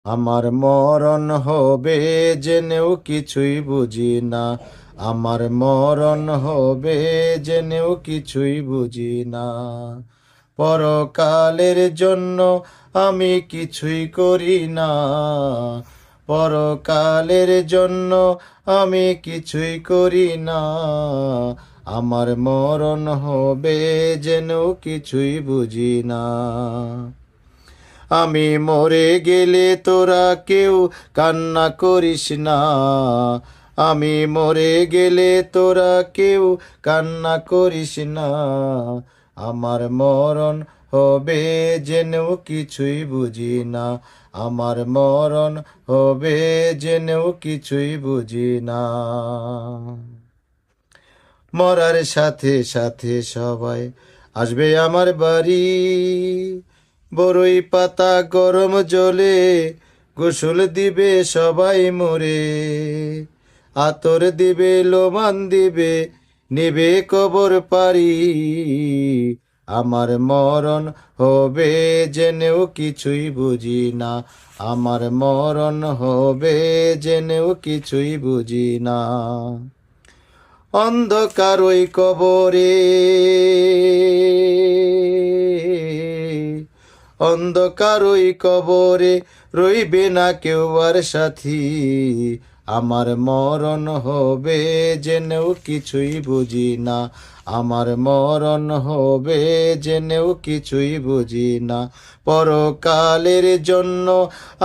আমার মরণ হবে জেনেও কিছুই বুঝি না, আমার মরণ হবে জেনেও কিছুই বুঝি না। পরকালের জন্য আমি কিছুই করি না, পরকালের জন্য আমি কিছুই করি না। আমার মরণ হবে জেনেও কিছুই বুঝি না। আমি মরে গেলে তোরা কেউ কান্না করিস না, আমি মরে গেলে তোরা কেউ কান্না করিস না। আমার মরণ হবে জেনেও কিছুই বুঝি না, আমার মরণ হবে জেনেও কিছুই বুঝি না। মরার সাথে সাথে সবাই আসবে আমার বাড়ি, বড়ই পাতা গরম জলে গোসল দিবে সবাই মরে, আতর দিবে লোমান দিবে নিবে কবর পারি। আমার মরণ হবে জেনেও কিছুই বুঝি না, আমার মরণ হবে জেনেও কিছুই বুঝি না। অন্ধকার ওই কবরে, অন্ধকার ওই কবরে রইবে না কেউ আর সাথী। আমার মরণ হবে জেনেও কিছুই বুঝি না, আমার মরণ হবে জেনেও কিছুই বুঝি না। পরকালের জন্য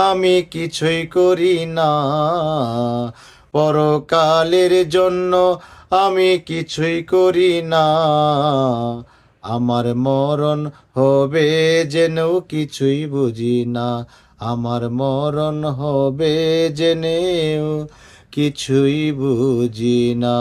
আমি কিছুই করি না, পরকালের জন্য আমি কিছুই করি না। আমার মরণ হবে জেনেও কিছুই বুঝি না, আমার মরণ হবে জেনেও কিছুই বুঝি না।